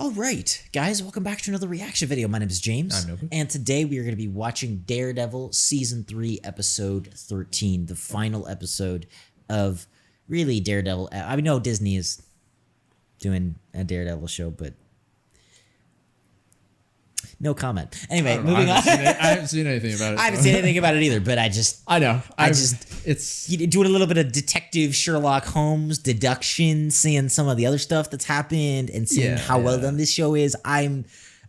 All right, guys, welcome back to another reaction video. My name is James. I'm Nobu. And today we are going to be watching Daredevil Season 3, Episode 13, the final episode of really Daredevil. I know Disney is doing a Daredevil show, but no comment. Anyway, moving on. I haven't seen anything about it. I haven't seen anything about it either, but I know. It's doing a little bit of detective Sherlock Holmes deduction, seeing some of the other stuff that's happened and seeing how well done this show is. I'm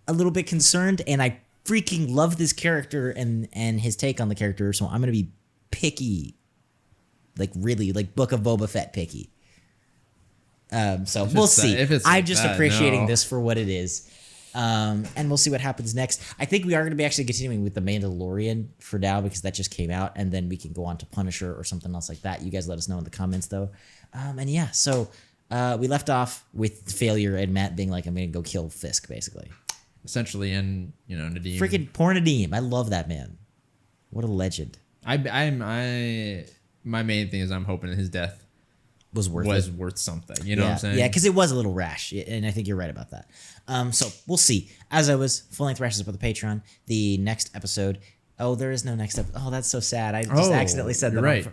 a little bit concerned, and I freaking love this character and his take on the character, so I'm going to be picky, like really, like Book of Boba Fett picky. So we'll see. I'm just appreciating this for what it is. And we'll see what happens next. I think we are going to be actually continuing with The Mandalorian for now because that just came out, and then we can go on to Punisher or something else like that. You guys let us know in the comments though. And yeah, so we left off with failure and Matt being like, I'm going to go kill Fisk basically. Essentially, and Nadeem. Freaking poor Nadeem. I love that man. What a legend. My main thing is I'm hoping his death was worth something. You know what I'm saying? Yeah, because it was a little rash, and I think you're right about that. So we'll see. As always, full-length reactions for the Patreon. The next episode. Oh, there is no next episode. Oh, that's so sad. I just accidentally said that. Right.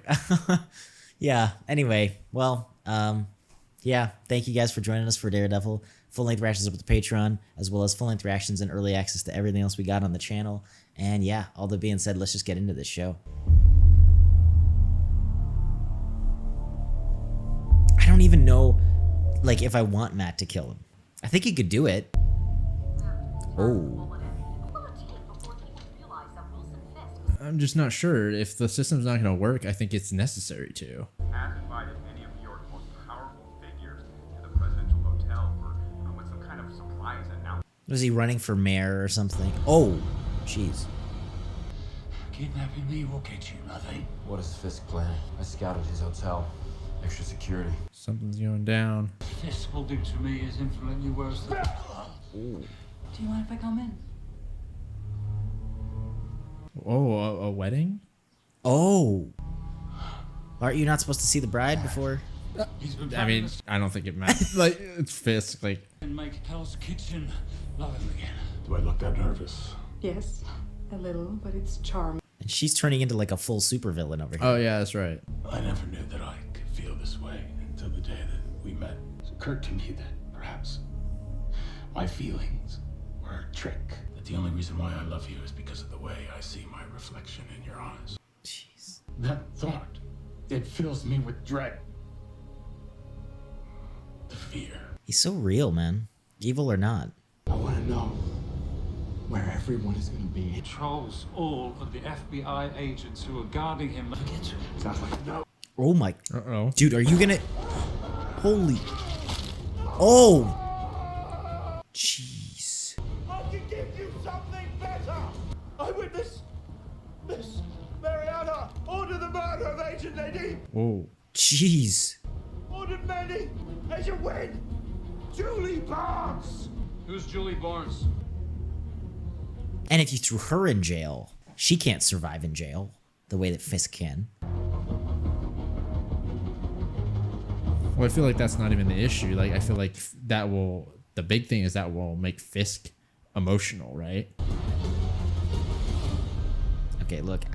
Yeah. Anyway, well, yeah. Thank you guys for joining us for Daredevil. Full-length reactions with the Patreon, as well as full-length reactions and early access to everything else we got on the channel. And yeah, all that being said, let's just get into this show. I don't even know, like, if I want Matt to kill him. I think he could do it. Oh. I'm just not sure. If the system's not going to work, I think it's necessary to. Has invited many of New York's most powerful figures to the presidential hotel with some kind of surprise announcement. Was he running for mayor or something? Oh, jeez. Kidnapping me will get you nothing. What is Fisk planning? I scouted his hotel. Extra security. Something's going down. This will do to me is infinitely worse than... Ooh. Do you mind if I come in? Oh, a wedding? Oh. Aren't you not supposed to see the bride before? I mean, I don't think it matters. Like, it's Fisk. Like, and make Hell's Kitchen love him again. Do I look that nervous? Yes, a little, but it's charming. And she's turning into like a full supervillain over here. oh yeah, that's right. I never knew that I could feel this way until the day that we met. It occurred to me that perhaps my feelings were a trick. That the only reason why I love you is because of the way I see my reflection in your eyes. Jeez. That thought, it fills me with dread. The fear. He's so real, man. Evil or not. I want to know where everyone is going to be. He trolls all of the FBI agents who are guarding him. Sounds like no. Oh my. Uh-oh. Dude, are you gonna... Holy... Oh! Jeez. I can give you something better! Eyewitness! Miss Mariana! Order the murder of Agent Lady! Whoa. Jeez. Ordered Mandy! Agent Wynn! Julie Barnes! Who's Julie Barnes? And if you threw her in jail, she can't survive in jail the way that Fisk can. Well, I feel like that's not even the issue. Like, I feel like that will... The big thing is that will make Fisk emotional, right? Okay, look,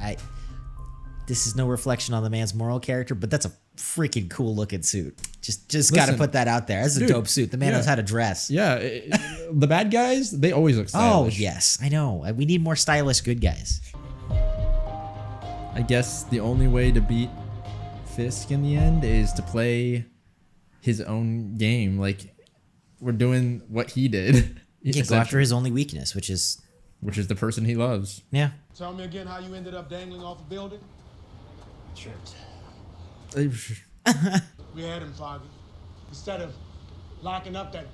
this is no reflection on the man's moral character, but that's a freaking cool looking suit. Just gotta put that out there. That's a dope suit. The man knows how to dress. Yeah, the bad guys, they always look stylish. Oh, yes, I know. We need more stylish good guys. I guess the only way to beat Fisk in the end is to play his own game. Like, we're doing what he did. Yeah, go after his only weakness, which is the person he loves. Yeah. Tell me again how you ended up dangling off a building? Tripped. We had him, Foggy. Instead of locking up that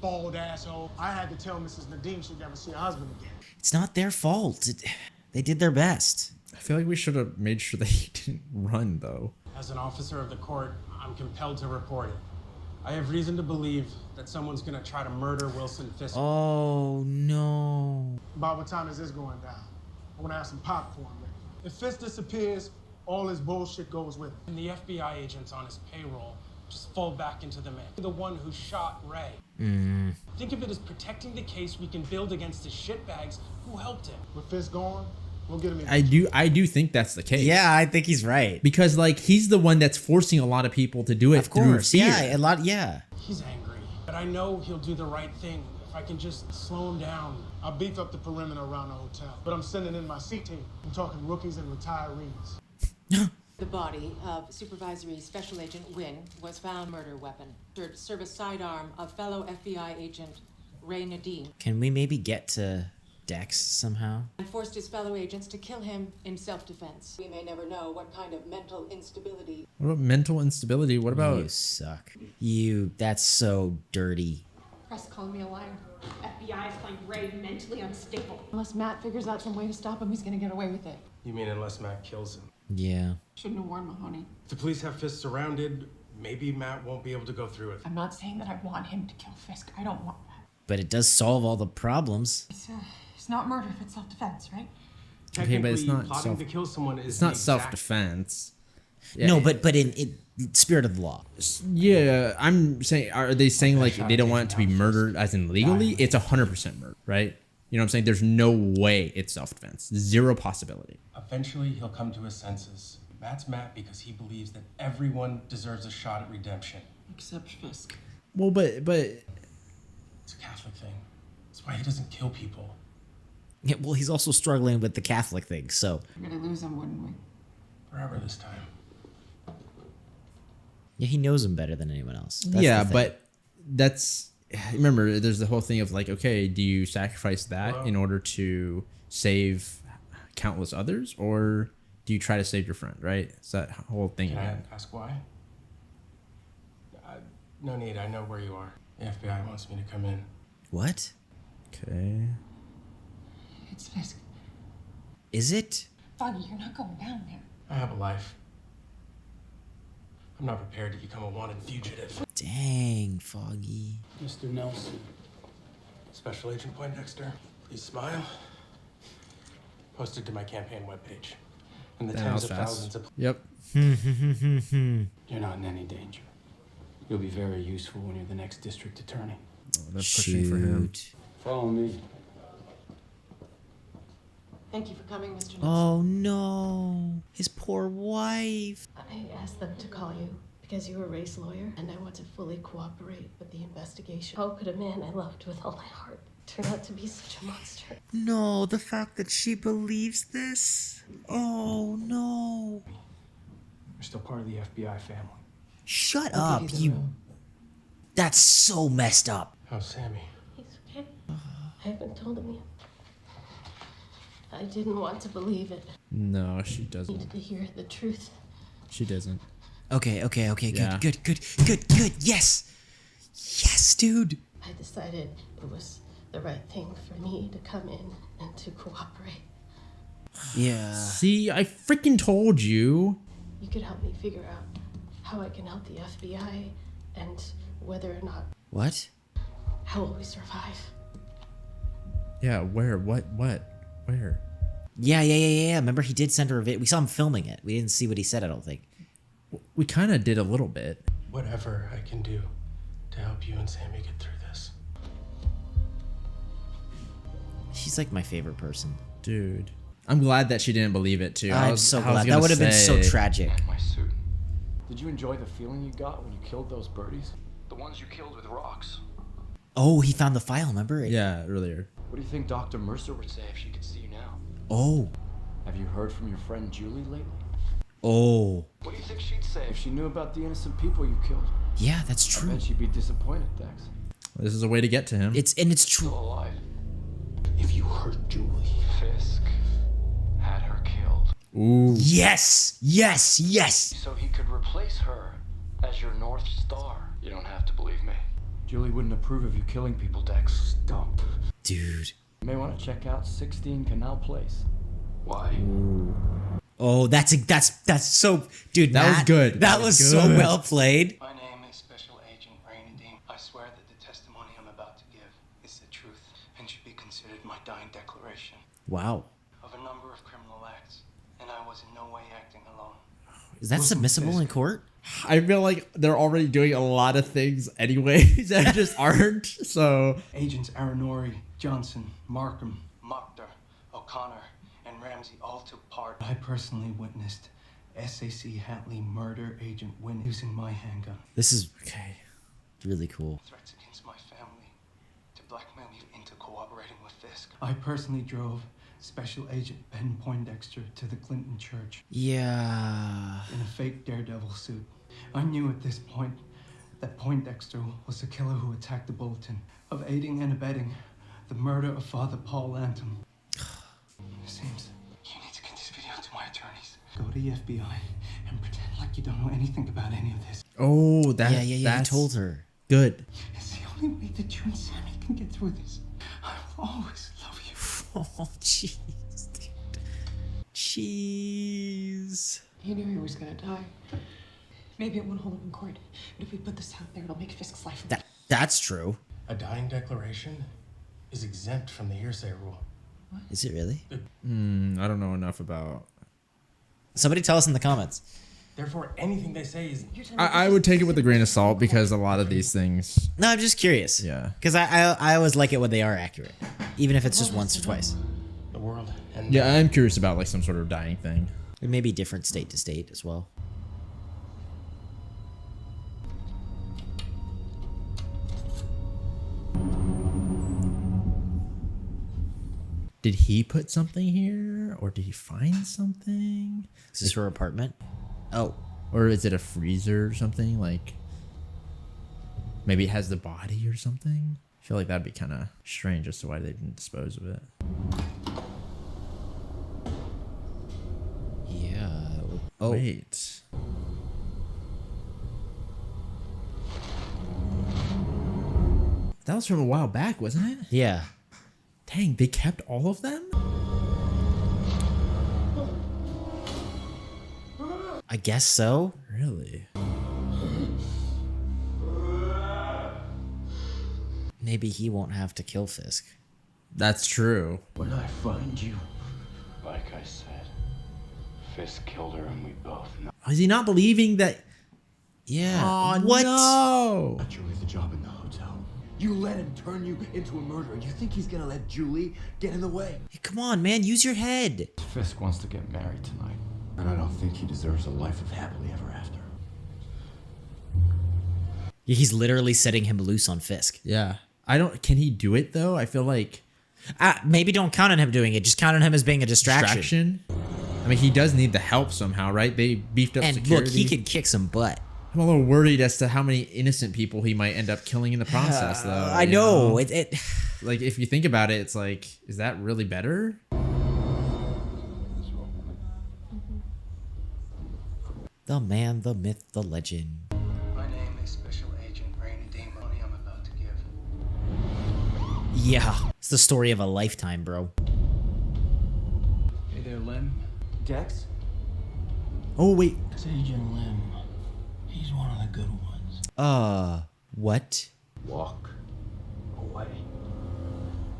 bald asshole, I had to tell Mrs. Nadeem she'd never see her husband again. It's not their fault. They did their best. I feel like we should have made sure that he didn't run, though. As an officer of the court, I'm compelled to report it. I have reason to believe that someone's gonna try to murder Wilson Fisk. Oh, no. About what time is this going down? I wanna have some popcorn ready. If Fisk disappears, all his bullshit goes with it. And the FBI agents on his payroll just fall back into the man. The one who shot Ray. Think of it as protecting the case we can build against the shitbags who helped him. With Fisk gone, we'll get him in. I do think that's the case. Yeah, I think he's right. Because like he's the one that's forcing a lot of people to do it. Of course, through fear. yeah, a lot, yeah. He's angry, but I know he'll do the right thing if I can just slow him down. I'll beef up the perimeter around the hotel, but I'm sending in my C team. I'm talking rookies and retirees. The body of Supervisory Special Agent Wynn was found murder weapon. Service sidearm of fellow FBI agent Ray Nadeem. Can we maybe get to Dex somehow? And forced his fellow agents to kill him in self-defense. We may never know what kind of mental instability. What about mental instability? What about You suck. That's so dirty. Press calling me a liar. FBI is calling Ray mentally unstable. Unless Matt figures out some way to stop him, he's gonna get away with it. You mean unless Matt kills him? Yeah. Shouldn't have warned Mahoney. If the police have Fisk surrounded, maybe Matt won't be able to go through it. I'm not saying that I want him to kill Fisk. I don't want that. But it does solve all the problems. It's not murder if it's self-defense, right? Okay, but it's not plotting to kill someone is it's the not exact- self-defense. Yeah, No, but in spirit of the law. Yeah, I'm saying, are they saying like they don't want it to be murdered as in legally? It's 100% murder, right? You know what I'm saying? There's no way it's self-defense. Zero possibility. Eventually, he'll come to his senses. Matt's Matt because he believes that everyone deserves a shot at redemption. Except Fisk. Well, but It's a Catholic thing. That's why he doesn't kill people. Yeah, well, he's also struggling with the Catholic thing, so. We're gonna lose him, wouldn't we? Forever this time. Yeah, he knows him better than anyone else. That's yeah, the thing. but that's remember. There's the whole thing of like, okay, do you sacrifice that in order to save countless others, or do you try to save your friend? Right? It's that whole thing. Can I ask why? No need. I know where you are. The FBI wants me to come in. What? Okay. It's Fisk. Is it? Foggy, you're not going down there. I have a life. I'm not prepared to become a wanted fugitive. Dang, Foggy. Mr. Nelson. Special Agent Poindexter, please smile. Posted to my campaign webpage. And the That tens was of fast. thousands of... Yep. You're not in any danger. You'll be very useful when you're the next district attorney. Oh, they're pushing for him. Follow me. Thank you for coming, Mr. Nelson. Oh no, his poor wife. I asked them to call you because you're a race lawyer and I want to fully cooperate with the investigation. How could a man I loved with all my heart turn out to be such a monster? No, the fact that she believes this. Oh no. You're still part of the FBI family. Shut I'll up, give you the you. room. That's so messed up. How's Sammy? He's okay. I haven't told him yet. I didn't want to believe it. No, she I doesn't. needed to hear the truth. She doesn't. Okay, Yeah. good. Yes. Yes, dude. I decided it was the right thing for me to come in and to cooperate. Yeah. See, I freaking told you. You could help me figure out how I can help the FBI and whether or not What? how will we survive. Yeah, where? What? Where? Yeah. Remember, he did send her a vid. We saw him filming it. We didn't see what he said, I don't think. We kind of did a little bit. Whatever I can do to help you and Sammy get through this. She's like my favorite person. Dude. I'm glad that she didn't believe it, too. I'm so glad. That would have been so tragic. My suit. Did you enjoy the feeling you got when you killed those birdies? The ones you killed with rocks. Oh, he found the file, remember? Yeah, earlier. What do you think Dr. Mercer would say if she could see you now? Oh. Have you heard from your friend Julie lately? Oh. What do you think she'd say if she knew about the innocent people you killed? Yeah, that's I true. bet she'd be disappointed, Dex. This is a way to get to him. It's true. Still alive. If you hurt Julie, Fisk had her killed. Ooh. Yes. So he could replace her as your North Star. You don't have to believe me. Julie wouldn't approve of you killing people, Dex. stop. Dude. You may want to check out 16 Canal Place. Why? Oh, that's so, dude. That was Matt, good. That was so good. well played. My name is Special Agent Ray Nadeem. I swear that the testimony I'm about to give is the truth and should be considered my dying declaration Wow. of a number of criminal acts, and I was in no way acting alone. Is that submissible in court? I feel like they're already doing a lot of things anyways that just aren't. So Agents Aranori, Johnson, Markham, Mokhtar, O'Connor, and Ramsey all took part. I personally witnessed SAC Hatley murder Agent Wynn using my handgun. This is okay. Really cool. Threats against my family to blackmail me into cooperating with Fisk. I personally drove Special Agent Ben Poindexter to the Clinton Church. Yeah. In a fake Daredevil suit. I knew at this point that Poindexter was the killer who attacked the bulletin, of aiding and abetting the murder of Father Paul Lantham. Seems you need to get this video to my attorneys. Go to the FBI and pretend like you don't know anything about any of this. oh, that Yeah. You told her. Good. It's the only way that you and Sammy can get through this. I will always love you. Oh, jeez. Jeez. He knew he was gonna die. Maybe it won't hold up in court, but if we put this out there, it'll make Fisk's life. That's true. A dying declaration is exempt from the hearsay rule. Is it really? I don't know enough about. Somebody tell us in the comments. Therefore, anything they say is. I would take it with a grain of salt because a lot of these things. No, I'm just curious. Yeah. Because I always like it when they are accurate, even if it's just once or twice. The world. And Yeah, I'm curious about like some sort of dying thing. It may be different state to state as well. Did he put something here, or did he find something? Is this her apartment? Oh, or is it a freezer or something? Like maybe it has the body or something. I feel like that'd be kind of strange as to why they didn't dispose of it. Yeah. Oh. Wait. That was from a while back, wasn't it? Yeah. Dang, they kept all of them? I guess so. Really? Maybe he won't have to kill Fisk. That's true. When I find you, like I said, Fisk killed her and we both know. Is he not believing that? Yeah. Oh, what? No. Got Julie the job in the hotel. You let him turn you into a murderer. You think he's gonna let Julie get in the way? Hey, come on, man. Use your head. Fisk wants to get married tonight. And I don't think he deserves a life of happily ever after. Yeah, he's literally setting him loose on Fisk. Yeah. Can he do it though? I feel like. Maybe don't count on him doing it. Just count on him as being a distraction. I mean, he does need the help somehow, right? They beefed up and security. look, he could kick some butt. I'm a little worried as to how many innocent people he might end up killing in the process, though. I know. It like, if you think about it, it's like, is that really better? The man, the myth, the legend. My name is Special Agent Rainy Day. Money I'm about to give. Yeah. It's the story of a lifetime, bro. Hey there, Lim. Dex? Oh, wait. It's Agent Lim. He's one of the good ones. What? Walk away.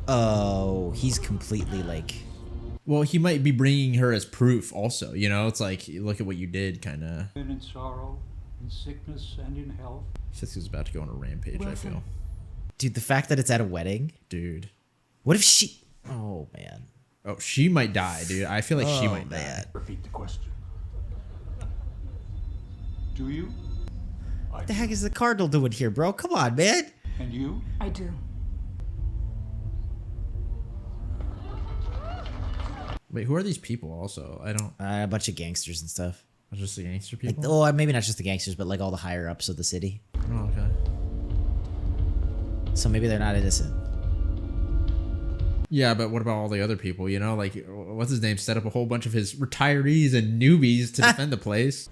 Oh, he's completely like... Well, he might be bringing her as proof also, you know? It's like, look at what you did, kind of. Been in sorrow, in sickness, and in health. Fisk is about to go on a rampage, I feel. Dude, the fact that it's at a wedding? Dude. What if she... Oh, man. Oh, she might die, dude. I feel like she might die. Repeat the question. Do you? What the heck is the Cardinal doing here, bro? Come on, man. And you? I do. Wait, who are these people also? I don't... A bunch of gangsters and stuff. Just the gangster Like, people? oh, maybe not just the gangsters, but like all the higher ups of the city. Oh, okay. So maybe they're not innocent. Yeah, but what about all the other people, you know? Like, what's his name? Set up a whole bunch of his retirees and newbies to defend the place.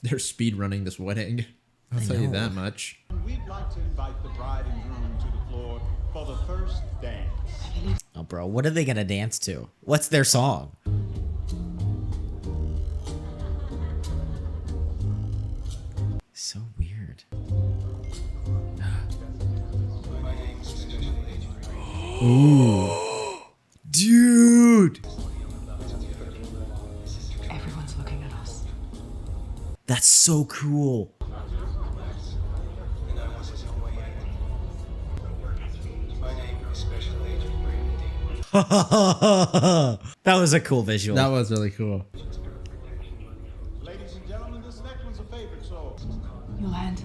They're speed running this wedding. I'll tell you that much. We'd like to invite the bride and groom to the floor for the first dance. Oh, bro, what are they gonna dance to? What's their song? So weird. Ooh. Dude! That's so cool. My name is Special Agent Brandon. That was a cool visual. That was really cool. Ladies and gentlemen, this next one's a favorite, so. You'll handle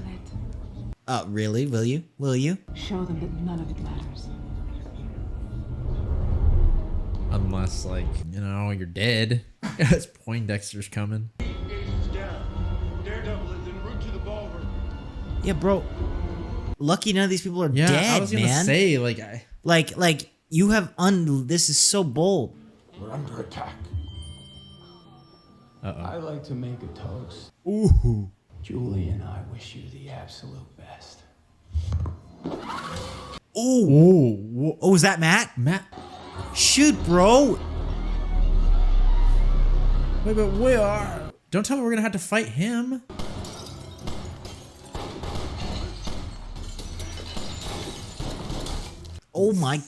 it. Really? Will you? Will you? Show them that none of it matters. Unless, like, you know, you're dead. It's Poindexter's coming. Agents down. Daredevil is en route to the ballroom. Yeah, bro. Lucky none of these people are dead, I was gonna man. say, like you have this is so bold. We're under attack. I like to make a toast. Ooh. Julie and I wish you the absolute best. Ooh. Oh, is that Matt? Matt. Shoot, bro. Wait, but where? Don't tell me we're gonna have to fight him. Oh my.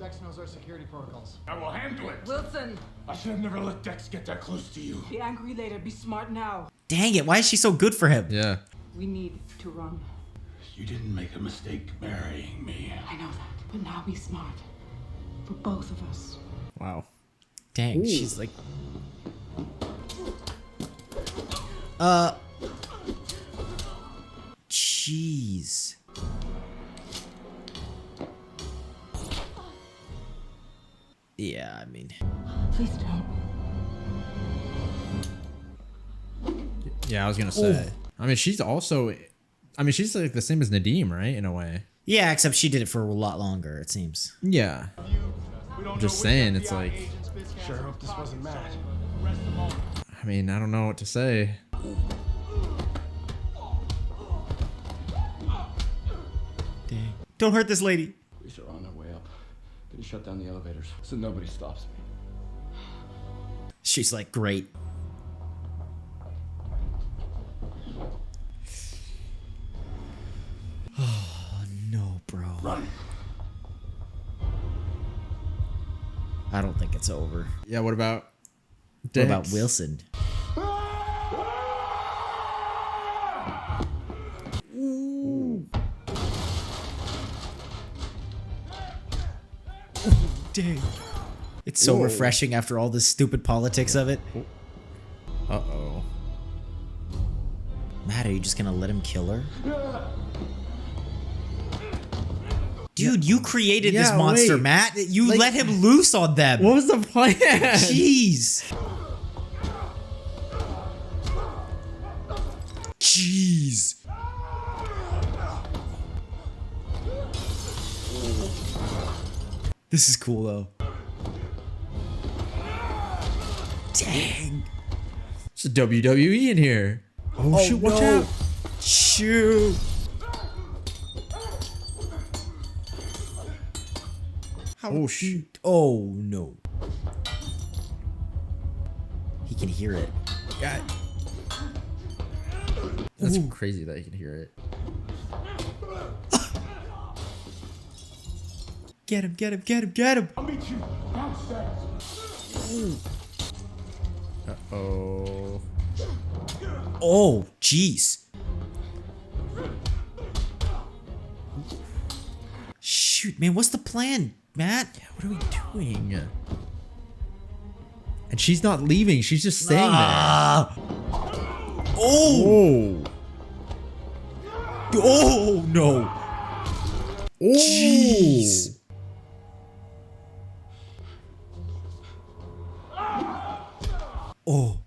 Dex knows our security protocols. I will handle it. Wilson, I should have never let Dex get that close to you. be angry later. Be smart now. Dang it. Why is she so good for him? Yeah. We need to run. You didn't make a mistake marrying me. I know that, but now be smart. For both of us. Wow. Dang, she's like. Jeez. Yeah, I mean. Please don't. Yeah, I was gonna say. I mean, she's also. I mean, she's like the same as Nadim, right? In a way. Yeah, except she did it for a lot longer, it seems. Yeah. Just saying, it's like. Sure hope this wasn't Matt. I mean, I don't know what to say. Dang. Don't hurt this lady. Police are on their way up. Gonna shut down the elevators so nobody stops me. She's like, great. Oh, no, bro. Run. I don't think it's over. Yeah, what about What about Wilson? Ooh. Dang. It's so refreshing after all the stupid politics of it. Uh-oh. Matt, are you just gonna let him kill her? Dude, you created this monster, wait. Matt. You Like- let him loose on them. What was the plan? Jeez. Jeez. This is cool, though. Dang. It's a WWE in here. Oh, shoot, watch no. out. Shoot. Oh, shoot. Oh, no. He can hear it. God. That's crazy that you can hear it. Get him, get him, get him, get him. I'll meet you downstairs. Uh-oh. Oh, jeez. Shoot, man, what's the plan, Matt? Yeah, what are we doing? And she's not leaving. She's just staying there. Oh. Oh, no. Jeez. Oh.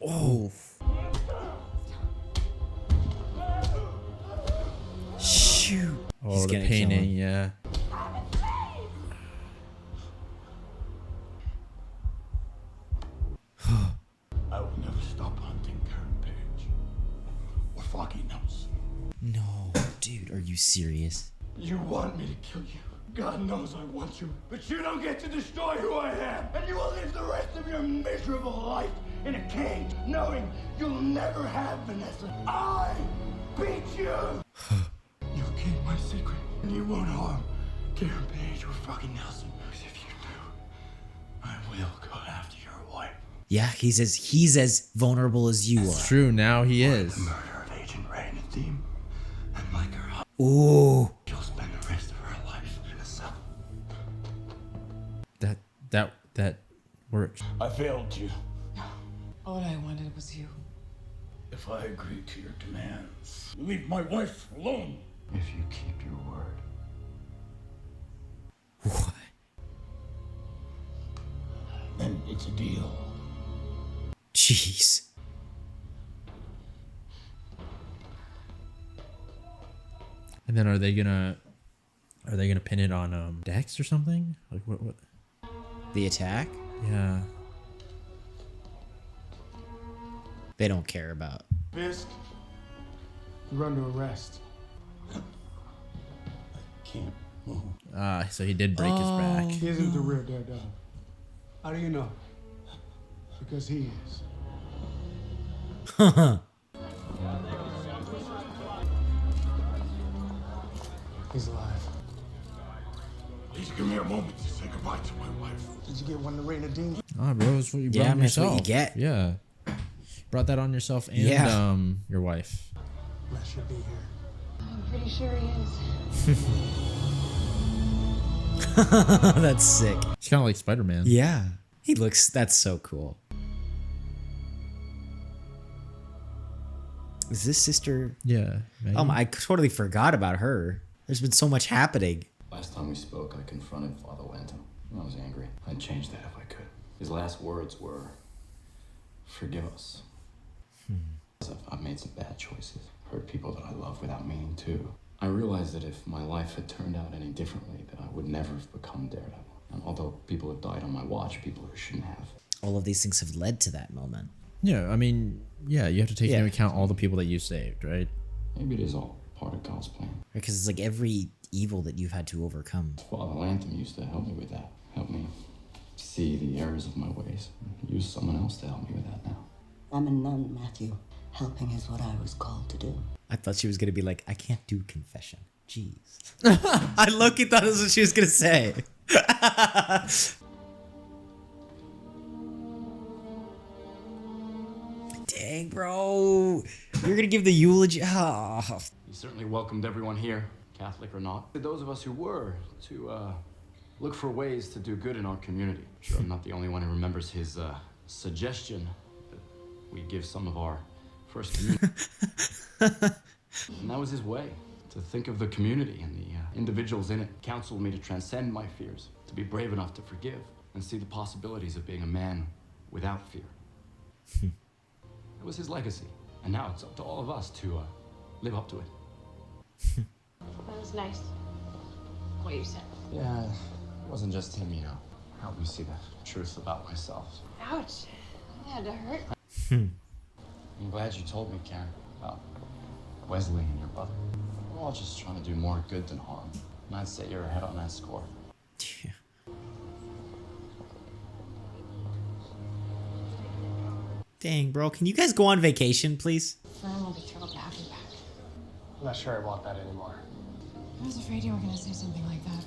Oh. Shoot. Oh, He's the gonna kill him. painting, yeah. I will never stop hunting Karen Page. Or Foggy knows. No, dude, are you serious? You want me to kill you. God knows I want you. But you don't get to destroy who I am. And you will live the rest of your miserable life in a cage, knowing you'll never have Vanessa. I beat you. You'll keep my secret. And you won't harm Karen Page or fucking Nelson. Because if you do, Yeah, he's as vulnerable as you are. True, now he is. The murder of Agent Ray Nadim. And like her husband, Ooh. she'll spend the rest of her life in a cell. That works. I failed you. All I wanted was you. If I agree to your demands, leave my wife alone. If you keep your word. What? Then it's a deal. Jeez. And then are they gonna pin it on Dex or something? Like what? The attack? Yeah. They don't care about. Fisk, you're under arrest. Can't move. So he did break his back. He isn't the real Daredevil. How do you know? Because he is. He's alive. Please give me a moment to say goodbye to my wife. Did you get one to Ray Nadim? Ah, bro, it's what you brought Yeah, on man, it's yourself. what you get. Yeah. Brought that on yourself and your wife. That should be here. I'm pretty sure he is. That's sick. He's kind of like Spider-Man. Yeah. That's so cool. Is this sister? Yeah. I totally forgot about her. There's been so much happening. Last time we spoke, I confronted Father Lantham. I was angry. I'd change that if I could. His last words were, "Forgive us." I've made some bad choices. Hurt people that I love without meaning to. I realized that if my life had turned out any differently, that I would never have become Daredevil. And although people have died on my watch, people who shouldn't have. All of these things have led to that moment. Yeah, I mean, yeah, you have to take into account all the people that you saved, right? Maybe it is all part of God's plan. Because it's like every evil that you've had to overcome. Father Lantham used to help me with that. Help me see the errors of my ways. Use someone else to help me with that now. I'm a nun, Matthew. Helping is what I was called to do. I thought she was going to be like, I can't do confession. Jeez. I low-key thought that's what she was going to say. Dang, bro. You're going to give the eulogy. Oh. He certainly welcomed everyone here, Catholic or not. Those of us who were, to look for ways to do good in our community. Sure, I'm not the only one who remembers his suggestion that we give some of our first community. And that was his way, to think of the community and the individuals in it. Counseled me to transcend my fears, to be brave enough to forgive, and see the possibilities of being a man without fear. It was his legacy, and now it's up to all of us to live up to it. That was nice. What you said. Yeah, it wasn't just him, you know. Helped me see the truth about myself. Ouch. That had to hurt. I'm glad you told me, Karen, about Wesley and your brother. We're all just trying to do more good than harm. And I'd say you're ahead on that score. Dang, bro. Can you guys go on vacation, please? Fern will be thrilled to have you back. I'm not sure I want that anymore. I was afraid you were going to say something like that.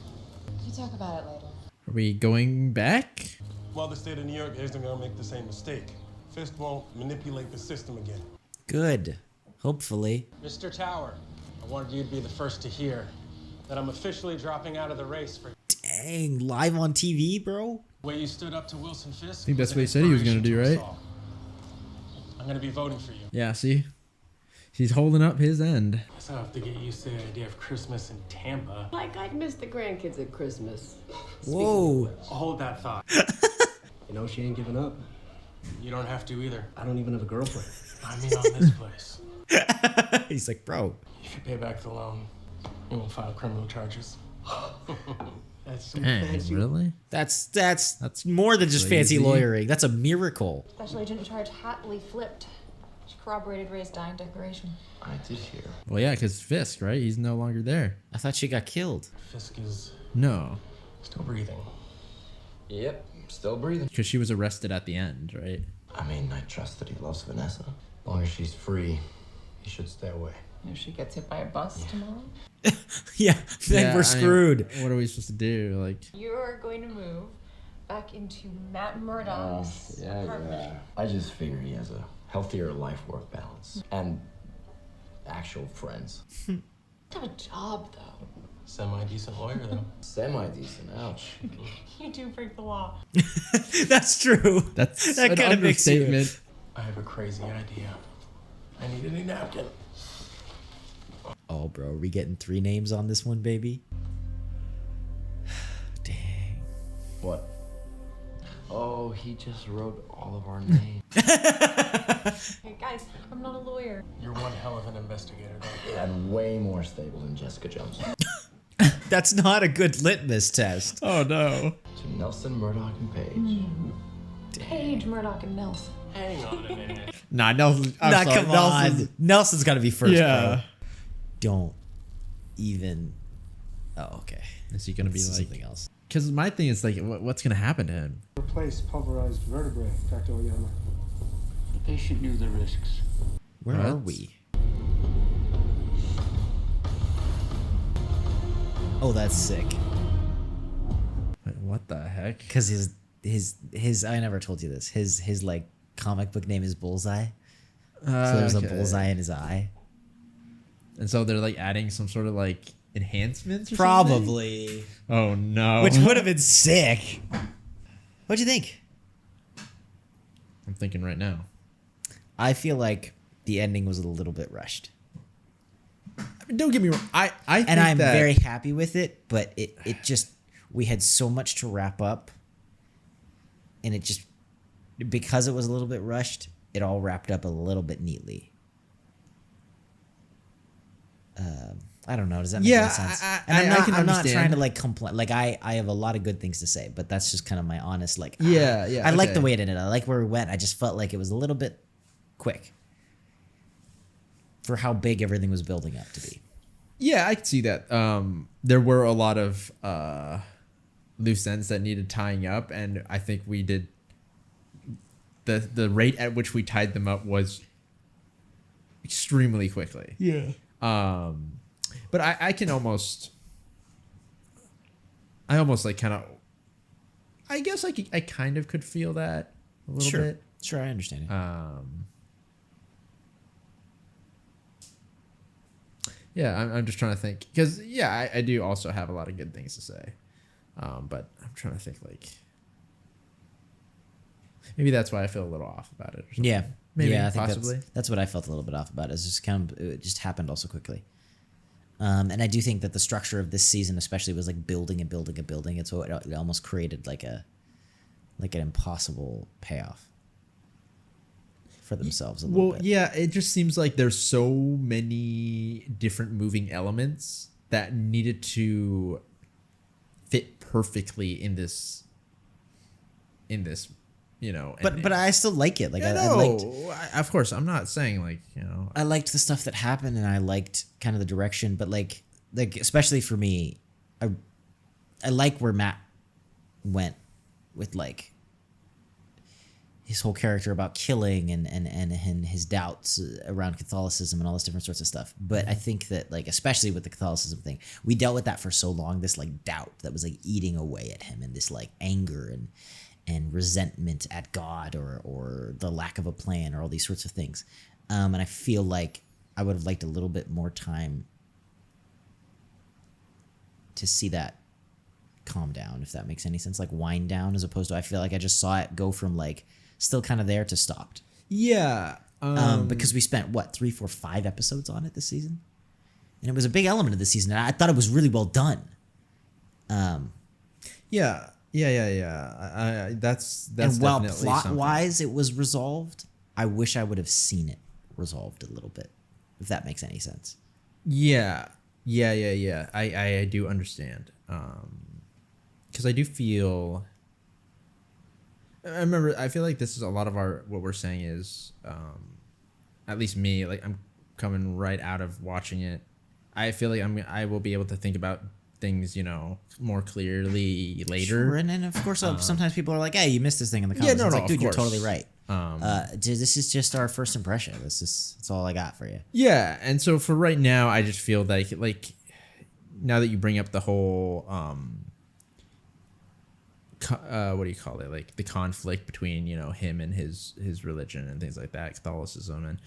You talk about it later. Are we going back? Well, the state of New York isn't going to make the same mistake. Fisk won't manipulate the system again. Good. Hopefully. Mr. Tower, I wanted you to be the first to hear that I'm officially dropping out of the race for... Dang, live on TV, bro? The way you stood up to Wilson Fisk. I think that's what he said he was going to do, right? I'm going to be voting for you. Yeah, see? He's holding up his end. I guess I'll have to get used to the idea of Christmas in Tampa. Like I'd miss the grandkids at Christmas. Whoa. Hold that thought. You know she ain't giving up. You don't have to either. I don't even have a girlfriend. I mean on this place. He's like, bro. If you pay back the loan, we won't file criminal charges. That's some Dang, fancy. really? That's more than just fancy crazy. lawyering. That's a miracle. Special agent in charge happily flipped. She corroborated Ray's dying declaration. I did hear. Well, yeah, because Fisk, right? He's no longer there. I thought she got killed. Fisk is No, still breathing. Yep, still breathing. because she was arrested at the end, right? I mean, I trust that he loves Vanessa. As long as she's free, he should stay away. If she gets hit by a bus tomorrow? Yeah, then Yeah, we're I mean, screwed. what are we supposed to do? Like, You're going to move back into Matt Murdock's apartment. I just figure he has a healthier life-work balance and actual friends. Have a job, though. Semi-decent lawyer, though. Semi-decent, ouch. You do break the law. That's true. That's that an kind of makes you. understatement. I have a crazy idea. I need a new napkin. Oh, bro, are we getting 3 names on this one, baby? Dang. What? Oh, he just wrote all of our names. Hey, guys, I'm not a lawyer. You're one hell of an investigator, though. And way more stable than Jessica Jones. That's not a good litmus test. Oh, no. To Nelson, Murdock, and Page. Paige, Murdock, and Nelson. Hang on a minute. Nah, Nelson. I'm Nah, sorry, come on. Nelson's got to be first, Yeah. bro. Don't even. Oh, okay. Is he gonna be This is like something else? Because my thing is like, what's gonna happen to him? Replace pulverized vertebrae, Dr. Oyama. The patient knew the risks. Where What? are we? Oh, that's sick. Wait, what the heck? Because his I never told you this. His like comic book name is Bullseye. So there's a Okay. bullseye in his eye. And so they're like adding some sort of like enhancements or Probably. something? Oh no. Which would have been sick. What'd you think? I'm thinking right now. I feel like the ending was a little bit rushed. I mean, don't get me wrong. I think And I'm that, very happy with it, but it just, we had so much to wrap up. And it just, because it was a little bit rushed, it all wrapped up a little bit neatly. I don't know. Does that make any sense? I'm not understand. trying to like complain. Like I have a lot of good things to say, but that's just kind of my honest like. Yeah. I like okay. the way it ended. I like where we went. I just felt like it was a little bit quick for how big everything was building up to be. Yeah, I can see that. There were a lot of loose ends that needed tying up, and I think we did. The rate at which we tied them up was extremely quickly. Yeah. But I can almost like kind of, I guess I kind of could feel that a little bit. Sure, I understand it. Yeah, I'm just trying to think because I do also have a lot of good things to say, but I'm trying to think like maybe that's why I feel a little off about it. Or something. Yeah, maybe I think possibly. that's what I felt a little bit off about. It's just kind of, it just happened also quickly. And I do think that the structure of this season, especially, was like building and building and building. And so it almost created like an impossible payoff for themselves a little bit. Yeah, it just seems like there's so many different moving elements that needed to fit perfectly in this, you know. But I still like it. Like I I liked. of course, I'm not saying like, you know. I liked the stuff that happened, and I liked kind of the direction. But like especially for me, I like where Matt went with like his whole character about killing and his doubts around Catholicism and all this different sorts of stuff. But I think that like, especially with the Catholicism thing, we dealt with that for so long, this like doubt that was like eating away at him, and this like anger and resentment at God or the lack of a plan or all these sorts of things. And I feel like I would have liked a little bit more time to see that calm down, if that makes any sense, like wind down, as opposed to, I feel like I just saw it go from like still kind of there to stopped. Yeah. Because we spent 3, 4, 5 episodes on it this season, and it was a big element of the season, and I thought it was really well done. Yeah. That's and while definitely plot something. wise it was resolved, I wish I would have seen it resolved a little bit, if that makes any sense. Yeah. I do understand. Because I do feel. I feel like this is a lot of what we're saying is, at least me, like I'm coming right out of watching it. I feel like I will be able to think about things, you know, more clearly later. Sure, and of course, sometimes people are like, "Hey, you missed this thing in the comments." Yeah, It's like, of dude, you're course. totally right. This is just our first impression. That's all I got for you. Yeah, and so for right now, I just feel like now that you bring up the whole what do you call it? Like the conflict between, you know, him and his religion and things like that, Catholicism. And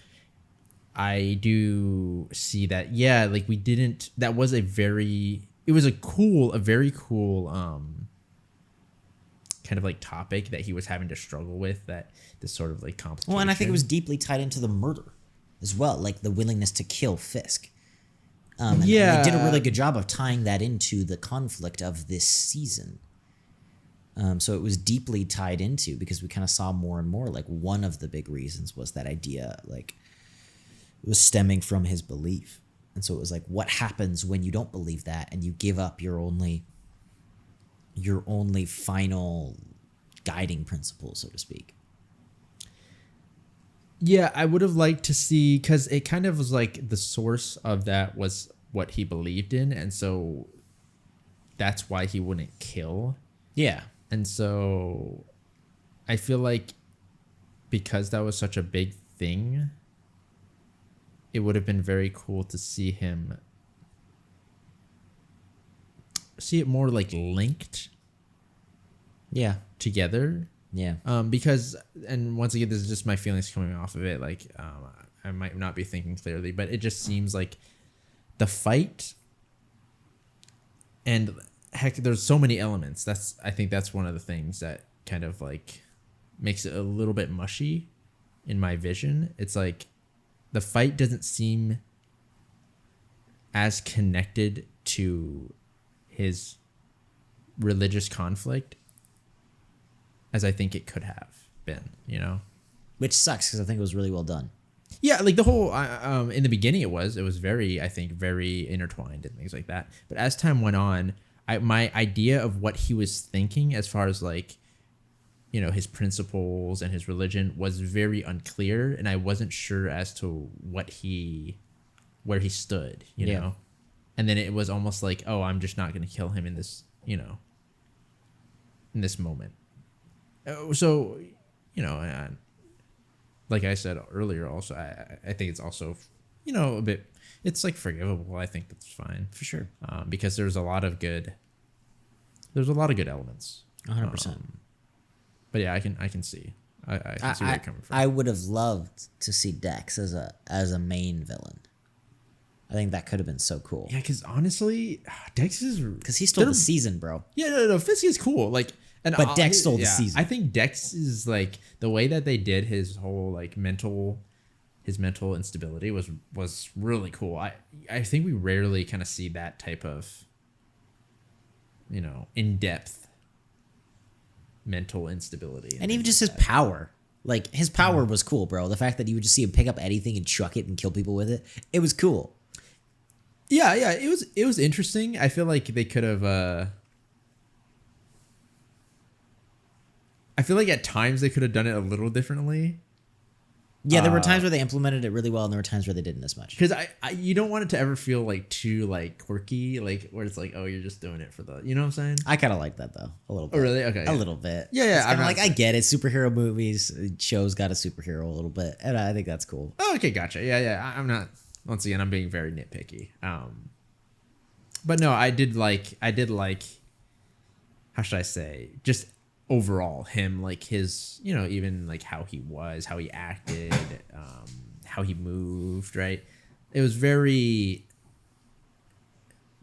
I do see that, yeah, like that was a very cool kind of like topic that he was having to struggle with, that this sort of like complication. Well, and I think it was deeply tied into the murder as well, like the willingness to kill Fisk. And they did a really good job of tying that into the conflict of this season. So it was deeply tied into, because we kind of saw more and more, like one of the big reasons was that idea, like it was stemming from his belief. And so it was like, what happens when you don't believe that and you give up your only final guiding principle, so to speak? Yeah, I would have liked to see, because it kind of was like the source of that was what he believed in, and so that's why he wouldn't kill. Yeah. And so I feel like because that was such a big thing, it would have been very cool to see it more like linked together. Yeah. Because, and once again, this is just my feelings coming off of it. Like, I might not be thinking clearly, but it just seems like the fight, and heck, there's so many elements. I think that's one of the things that kind of like makes it a little bit mushy in my vision. It's like the fight doesn't seem as connected to his religious conflict as I think it could have been, you know? Which sucks, because I think it was really well done. Yeah, like the whole, in the beginning it was very, I think, very intertwined and things like that. But as time went on, my idea of what he was thinking as far as like, you know, his principles and his religion was very unclear. And I wasn't sure as to where he stood, you know? And then it was almost like, oh, I'm just not going to kill him in this, you know, in this moment. So, you know, like I said earlier, also, I think it's also, you know, it's like forgivable. I think that's fine. For sure. Because there's a lot of good elements. 100%. But yeah, I can see. I can see where you're coming from. I would have loved to see Dex as a main villain. I think that could have been so cool. Yeah, because honestly, Dex is... Because he stole the season, bro. Yeah, no, Fisk is cool. Like, but Dex stole the season. I think Dex is like, the way that they did his whole like his mental instability was really cool. I think we rarely kind of see that type of, you know, in-depth mental instability. And even just his power. Like, his power was cool, bro. The fact that you would just see him pick up anything and chuck it and kill people with it, it was cool. Yeah, it was interesting. I feel like they could have I feel like at times they could have done it a little differently. Yeah, there were times where they implemented it really well, and there were times where they didn't as much. Because you don't want it to ever feel like too like quirky, like where it's like, oh, you're just doing it for the, you know what I'm saying? I kind of like that though, a little bit. Oh, really? Okay. A little bit. Yeah. I'm like, I get it. Superhero movies, shows got a superhero a little bit, and I think that's cool. Oh, okay, gotcha. Yeah. I'm not. Once again, I'm being very nitpicky. But no, I did like. How should I say? Just overall, him, like his, you know, even like how he was, how he acted, how he moved, right? It was very,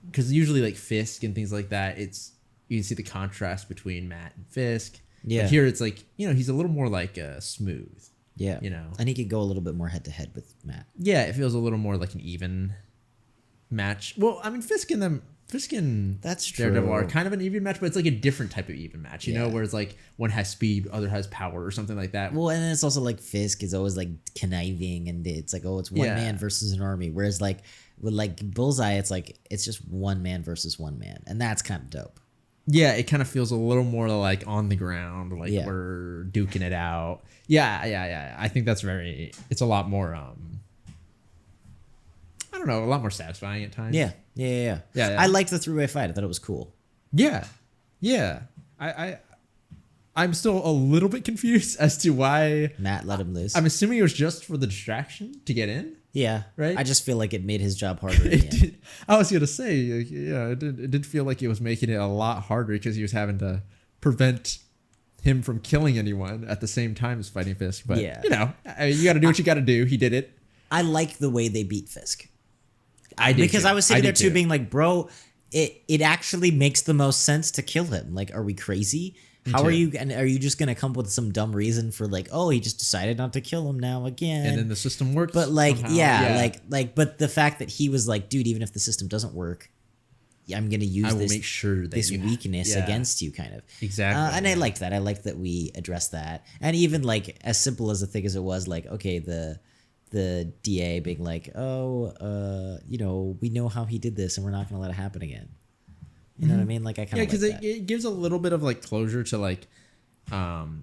because usually like Fisk and things like that, it's, you can see the contrast between Matt and Fisk. Yeah. But here it's like, you know, he's a little more like smooth. Yeah. You know, and he could go a little bit more head to head with Matt. Yeah, it feels a little more like an even match. Well, I mean, Fisk and that's true. Daredevil are kind of an even match, but it's like a different type of even match, you know, where it's like one has speed, other has power or something like that. Well, and it's also like Fisk is always like conniving, and it's like, oh, it's one man versus an army. Whereas like with like Bullseye, it's like it's just one man versus one man, and that's kind of dope. Yeah, it kind of feels a little more like on the ground, like we're duking it out. Yeah. I think that's it's a lot more I don't know, a lot more satisfying at times. Yeah. I liked the three-way fight. I thought it was cool. Yeah. I'm still a little bit confused as to why Matt let him loose. I'm assuming it was just for the distraction to get in. Yeah. Right. I just feel like it made his job harder. I was gonna say, yeah, it did feel like it was making it a lot harder because he was having to prevent him from killing anyone at the same time as fighting Fisk. But, you know, you got to do what you got to do. He did it. I like the way they beat Fisk. I did because too. I was sitting I there did too, too. being like, bro, it actually makes the most sense to kill him. Like, are we crazy? Me How too. are you? And are you just gonna come up with some dumb reason for like, oh, he just decided not to kill him now again? And then the system works. But like, somehow. yeah, but the fact that he was like, dude, even if the system doesn't work, I'm gonna use I will this make sure that this you- weakness yeah. against you, kind of. Exactly. And I liked that. I liked that we addressed that. And even like as simple as the thing as it was, like, okay, the DA being like, oh, you know, we know how he did this, and we're not gonna let it happen again. You know what I mean? Like, I kind of because like that. it gives a little bit of like closure to like,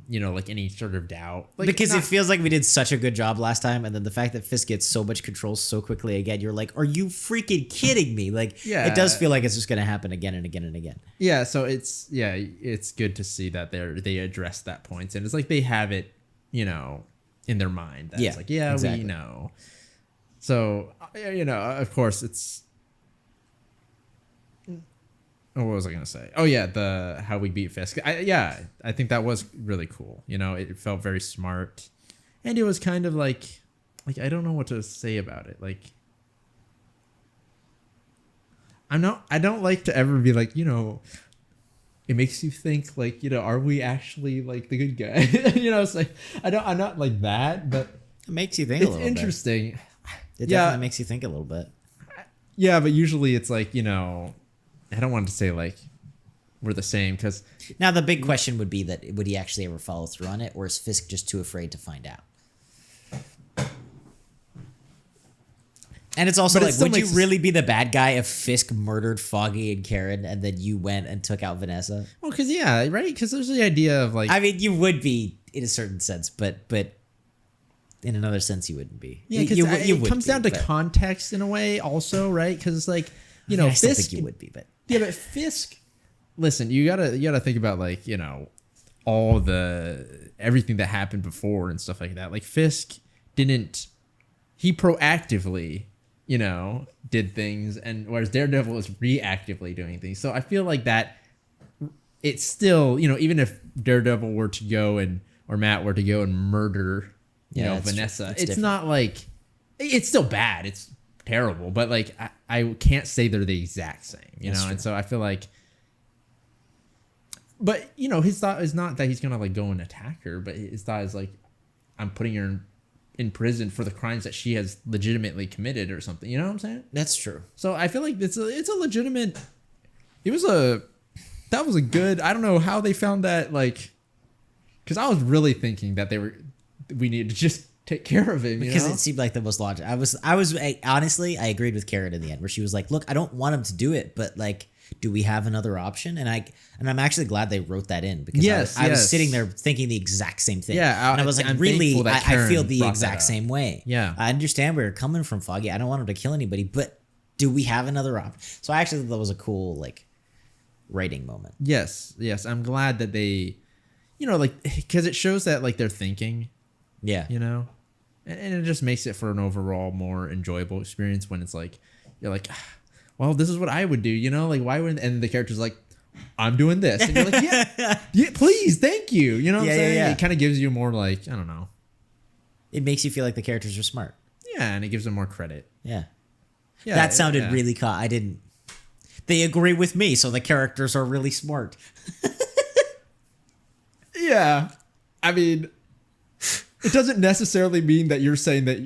you know, like any sort of doubt. Like, because not- it feels like we did such a good job last time, and then the fact that Fisk gets so much control so quickly again, you're like, are you freaking kidding me? Like, Yeah. it does feel like it's just gonna happen again and again and again. Yeah, so it's good to see that they address that point, and it's like they have it, you know, in their mind. That Yeah, it's like exactly. we know. So you know, of course, it's. Oh, what was I gonna say? Oh yeah, the how we beat Fisk. I think that was really cool. You know, it felt very smart, and it was kind of like I don't know what to say about it. Like, I don't like to ever be like, you know, it makes you think like, you know, are we actually like the good guy? You know, it's like I'm not like that, but it makes you think a it's little bit. interesting. It definitely makes you think a little bit. Yeah, but usually it's like, you know, I don't want to say like we're the same because Now the big question would be that would he actually ever follow through on it, or is Fisk just too afraid to find out? And it's also But it like, still would you makes- really be the bad guy if Fisk murdered Foggy and Karen, and then you went and took out Vanessa? well, because right, because there's the idea of like I mean, you would be in a certain sense, but in another sense, you wouldn't be. yeah, because you it would comes be, down to but- context in a way, also, right? Because it's like you I mean, know, I still Fisk, think you would be, but yeah, but Fisk. Listen, you gotta think about like, you know, all the everything that happened before and stuff like that. Like Fisk he proactively, you know, did things, and whereas Daredevil was reactively doing things. So I feel like that it's still, you know, even if Daredevil were to go or Matt were to go and murder, you know, it's Vanessa, it's different. not like it's still bad. It's terrible, but like I can't say they're the exact same, you That's know. true. And so I feel like, but you know, his thought is not that he's gonna like go and attack her, but his thought is like, I'm putting her in prison for the crimes that she has legitimately committed or something. You know what I'm saying? That's true. So I feel like it's a legitimate. That was a good. I don't know how they found that, like, because I was really thinking that we needed to just take care of him, because you know? it seemed like the most logical. Honestly, I agreed with Karen in the end, where she was like, "Look, I don't want him to do it, but like, do we have another option?" And I'm actually glad they wrote that in, because I was sitting there thinking the exact same thing. Yeah, and I was like, I'm really, thankful that I feel Karen the brought that exact up. same way. Yeah. I understand where you're coming from, Foggy. I don't want him to kill anybody, but do we have another option? So I actually thought that was a cool like writing moment. Yes. I'm glad that they, you know, like, because it shows that like they're thinking. Yeah. You know, and it just makes it for an overall more enjoyable experience when it's like you're like, "Ah, well, this is what I would do, you know, like why wouldn't?" And the character's like, "I'm doing this," and you're like, yeah, please, thank you, you know what I'm saying? Yeah. It kind of gives you more like, I don't know. It makes you feel like the characters are smart. Yeah, and it gives them more credit. Yeah. Yeah, That sounded yeah. really I didn't. They agree with me, so the characters are really smart. Yeah, I mean, it doesn't necessarily mean that you're saying that.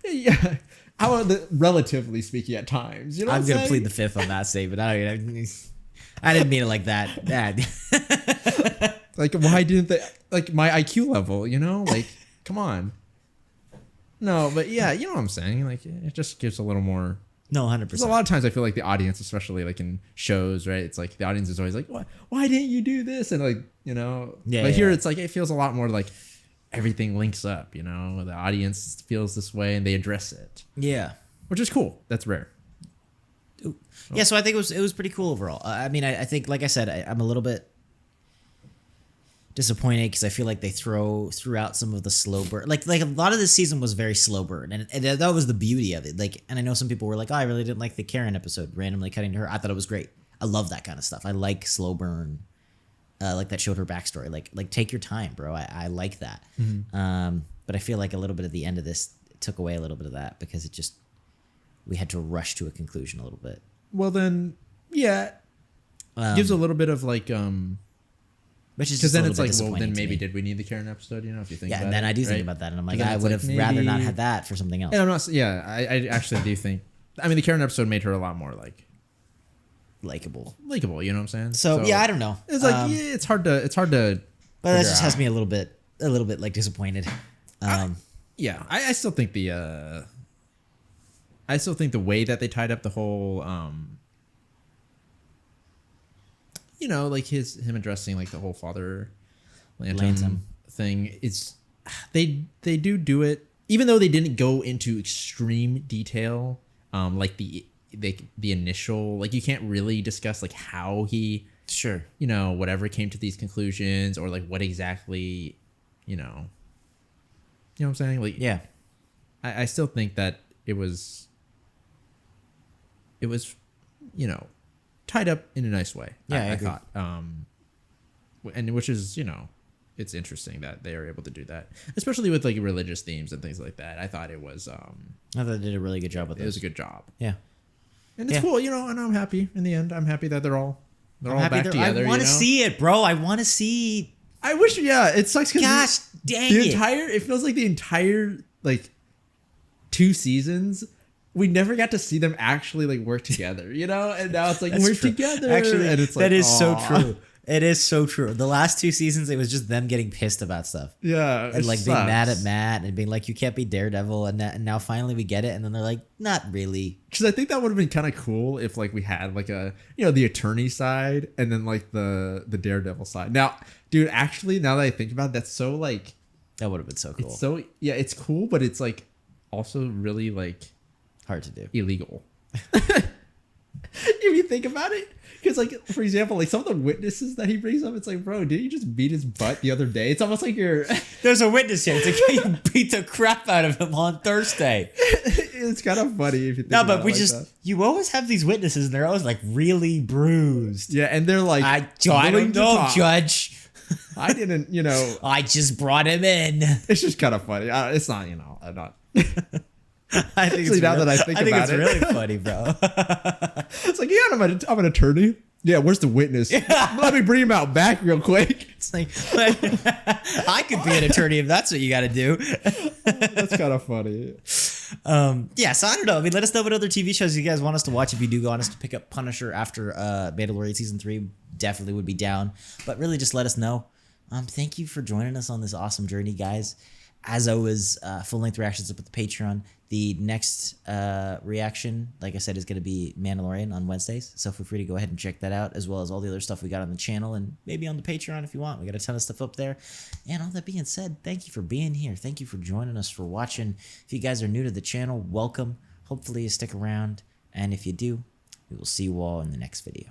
Yeah, how are the relatively speaking at times? You know, I'm what gonna saying? plead the fifth on that statement. I didn't mean it like that. Like, why didn't they like my IQ level? You know, like, come on. No, but yeah, you know what I'm saying. Like, it just gives a little more. No, 100%. Because a lot of times I feel like the audience, especially like in shows, right? It's like the audience is always like, why didn't you do this? And like, you know, Yeah, but here yeah. it's like, it feels a lot more like everything links up, you know, the audience feels this way and they address it. Yeah. Which is cool. That's rare. Yeah, so I think it was pretty cool overall. I mean, I think, like I said, I'm a little bit disappointed because I feel like they threw out some of the slow burn. Like a lot of this season was very slow burn, and that was the beauty of it. Like, and I know some people were like, "Oh, I really didn't like the Karen episode, randomly cutting to her." I thought it was great. I love that kind of stuff. I like slow burn like that showed her backstory. Like take your time, bro. I like that. But I feel like a little bit at the end of this took away a little bit of that because we had to rush to a conclusion a little bit. Well, then, yeah, gives a little bit of like, which is because then it's like, well, disappointing then to maybe me. did we need the Karen episode? You know, if you think about it. Yeah, and then I do think right? about that, and I'm like, But then I it's would like, have rather not maybe- had that for something else. And I'm not. Yeah, I actually do think. I mean, the Karen episode made her a lot more like likable. You know what I'm saying? So yeah, I don't know. It's like yeah, it's hard to. But that just has me a little bit like disappointed. Yeah, I still think the. I still think the way that they tied up the whole, you know, like him addressing like the whole Father Lantern thing. It's they do it, even though they didn't go into extreme detail. Like the initial, like you can't really discuss like how he, sure, you know, whatever came to these conclusions or like what exactly, you know what I'm saying? Like, yeah, I still think that it was, you know, tied up in a nice way. Yeah, I I agree. thought, and which is, you know, it's interesting that they are able to do that, especially with like religious themes and things like that. I thought it was, I thought they did a really good job with it this. was a good job. Yeah, and it's cool, you know, and I'm happy in the end. I'm happy that they're all back together. I want to you know? see it, bro. I want to see. I wish, yeah, it sucks because Gosh, dang it. It feels like the entire like 2 seasons we never got to see them actually like work together, you know? And now it's like we're together. Actually, and it's like, that is so aw. true. It is so true. The last 2 seasons, it was just them getting pissed about stuff. Yeah, and like being mad at Matt and being like, "You can't be Daredevil," and now finally we get it, and then they're like, "Not really." Because I think that would have been kind of cool if like we had like a, you know, the attorney side and then like the Daredevil side. Now, dude, actually, now that I think about it, that's so like that would have been so cool. It's so yeah, it's cool, but it's like also really like hard to do, illegal. If you think about it. Because, like, for example, like some of the witnesses that he brings up, it's like, bro, didn't you just beat his butt the other day? It's almost like you're... There's a witness here. It's like you beat the crap out of him on Thursday. It's kind of funny if you think no, about but we it like just... that. You always have these witnesses, and they're always, like, really bruised. Yeah, and they're like... I don't know, Judge. I didn't, you know... I just brought him in. It's just kind of funny. It's not, you know, I'm not... I think Actually, now that I think about it's it. really funny, bro. It's like, yeah, I'm an attorney. Yeah, where's the witness? Let me bring him out back real quick. It's like, I could be an attorney if that's what you got to do. That's kind of funny. Yeah, so I don't know. I mean, let us know what other TV shows you guys want us to watch. If you do want us to pick up Punisher after Mandalorian Season 3, definitely would be down. But really, just let us know. Thank you for joining us on this awesome journey, guys. As always, full-length reactions up at the Patreon. The next reaction, like I said, is going to be Mandalorian on Wednesdays. So feel free to go ahead and check that out, as well as all the other stuff we got on the channel and maybe on the Patreon if you want. We got a ton of stuff up there. And all that being said, thank you for being here. Thank you for joining us, for watching. If you guys are new to the channel, welcome. Hopefully you stick around. And if you do, we will see you all in the next video.